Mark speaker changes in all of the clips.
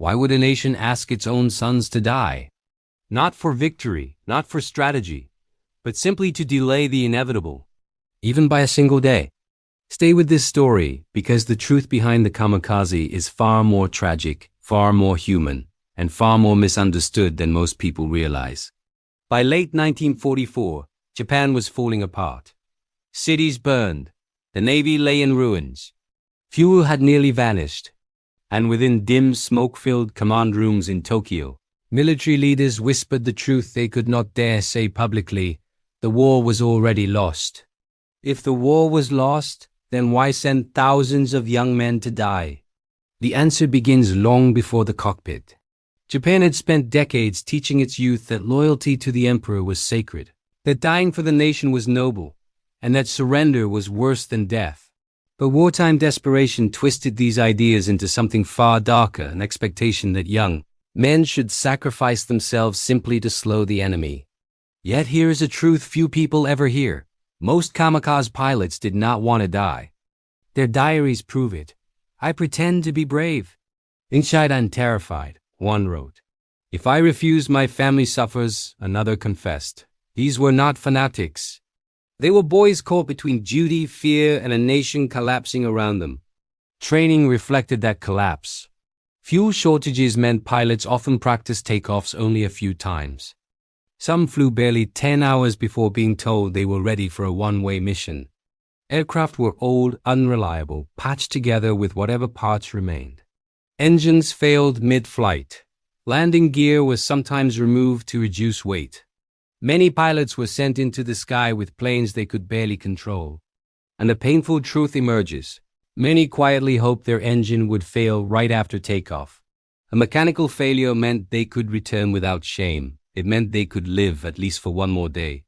Speaker 1: Why would a nation ask its own sons to die? Not for victory, not for strategy, but simply to delay the inevitable, even by a single day. Stay with this story, because the truth behind the kamikaze is far more tragic, far more human, and far more misunderstood than most people realize. By late 1944, Japan was falling apart. Cities burned. The navy lay in ruins. Fuel had nearly vanished. And within dim, smoke-filled command rooms in Tokyo, military leaders whispered the truth they could not dare say publicly: the war was already lost. If the war was lost, then why send thousands of young men to die? The answer begins long before the cockpit. Japan had spent decades teaching its youth that loyalty to the emperor was sacred, that dying for the nation was noble, and that surrender was worse than death. But wartime desperation twisted these ideas into something far darker, an expectation that young men should sacrifice themselves simply to slow the enemy. Yet here is a truth few people ever hear. Most kamikaze pilots did not want to die. Their diaries prove it. I pretend to be brave. Inside I'm terrified, one wrote. If I refuse, my family suffers, another confessed. These were not fanatics. They were boys caught between duty, fear, and a nation collapsing around them. Training reflected that collapse. Fuel shortages meant pilots often practiced takeoffs only a few times. Some flew barely 10 hours before being told they were ready for a one-way mission. Aircraft were old, unreliable, patched together with whatever parts remained. Engines failed mid-flight. Landing gear was sometimes removed to reduce weight. Many pilots were sent into the sky with planes they could barely control. And a painful truth emerges. Many quietly hoped their engine would fail right after takeoff. A mechanical failure meant they could return without shame. It meant they could live at least for one more day.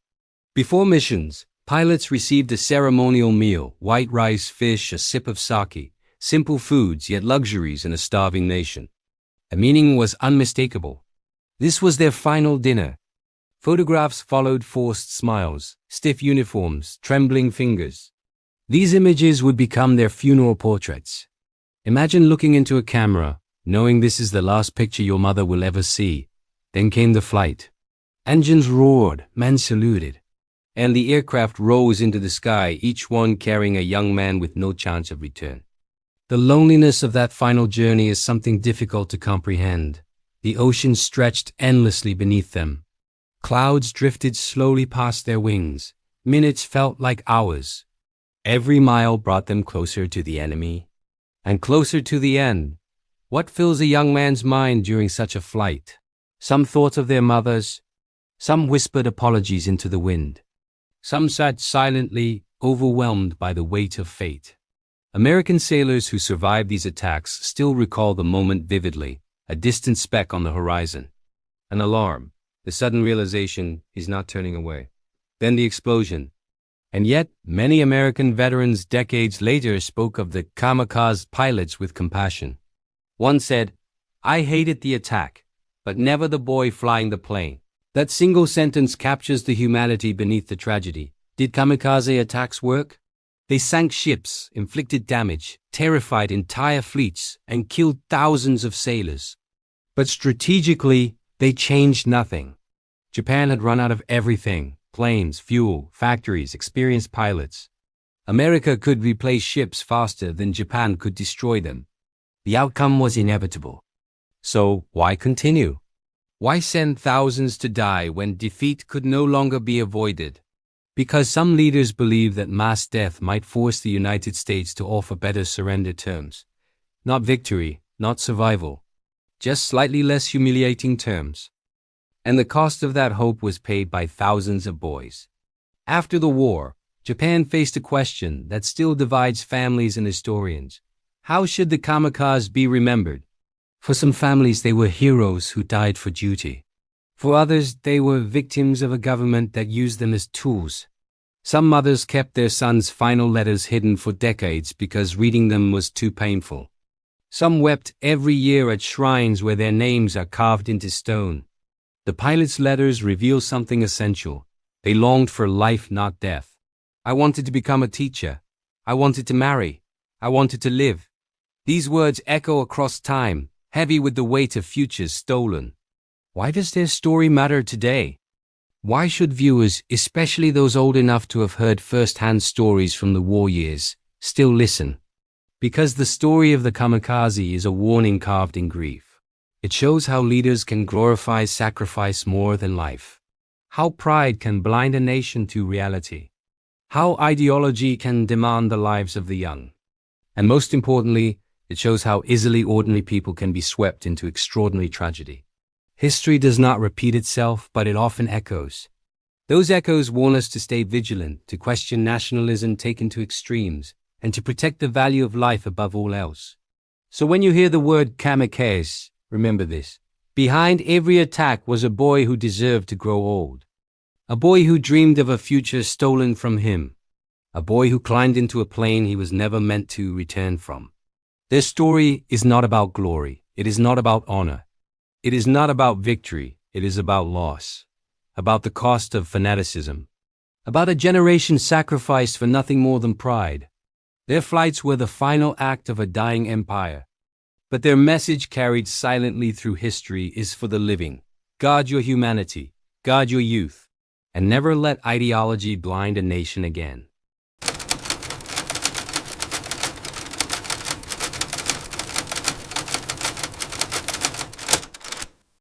Speaker 1: Before missions, pilots received a ceremonial meal: white rice, fish, a sip of sake, simple foods yet luxuries in a starving nation. The meaning was unmistakable. This was their final dinner. Photographs followed: forced smiles, stiff uniforms, trembling fingers. These images would become their funeral portraits. Imagine looking into a camera, knowing this is the last picture your mother will ever see. Then came the flight. Engines roared, men saluted, and the aircraft rose into the sky, each one carrying a young man with no chance of return. The loneliness of that final journey is something difficult to comprehend. The ocean stretched endlessly beneath them. Clouds drifted slowly past their wings. Minutes felt like hours. Every mile brought them closer to the enemy, and closer to the end. What fills a young man's mind during such a flight? Some thought of their mothers. Some whispered apologies into the wind. Some sat silently, overwhelmed by the weight of fate. American sailors who survived these attacks still recall the moment vividly, a distant speck on the horizon. An alarm, the sudden realization he's not turning away. Then the explosion. And yet, many American veterans decades later spoke of the kamikaze pilots with compassion. One said, "I hated the attack, but never the boy flying the plane." That single sentence captures the humanity beneath the tragedy. Did kamikaze attacks work? They sank ships, inflicted damage, terrified entire fleets, and killed thousands of sailors. But strategically, they changed nothing. Japan had run out of everything: planes, fuel, factories, experienced pilots. America could replace ships faster than Japan could destroy them. The outcome was inevitable. So, why continue? Why send thousands to die when defeat could no longer be avoided? Because some leaders believed that mass death might force the United States to offer better surrender terms. Not victory, not survival. Just slightly less humiliating terms. And the cost of that hope was paid by thousands of boys. After the war, Japan faced a question that still divides families and historians. How should the kamikaze be remembered? For some families, they were heroes who died for duty. For others, they were victims of a government that used them as tools. Some mothers kept their sons' final letters hidden for decades because reading them was too painful. Some wept every year at shrines where their names are carved into stone. The pilots' letters reveal something essential. They longed for life, not death. I wanted to become a teacher. I wanted to marry. I wanted to live. These words echo across time, heavy with the weight of futures stolen. Why does their story matter today? Why should viewers, especially those old enough to have heard first-hand stories from the war years, still listen? Because the story of the Kamikaze is a warning carved in grief. It shows how leaders can glorify sacrifice more than life. How pride can blind a nation to reality. How ideology can demand the lives of the young. And most importantly, it shows how easily ordinary people can be swept into extraordinary tragedy. History does not repeat itself, but it often echoes. Those echoes warn us to stay vigilant, to question nationalism taken to extremes, and to protect the value of life above all else. So when you hear the word kamikaze, remember this. Behind every attack was a boy who deserved to grow old. A boy who dreamed of a future stolen from him. A boy who climbed into a plane he was never meant to return from. Their story is not about glory. It is not about honor. It is not about victory. It is about loss. About the cost of fanaticism. About a generation sacrificed for nothing more than pride. Their flights were the final act of a dying empire. But their message carried silently through history is for the living. Guard your humanity. Guard your youth. And never let ideology blind a nation again.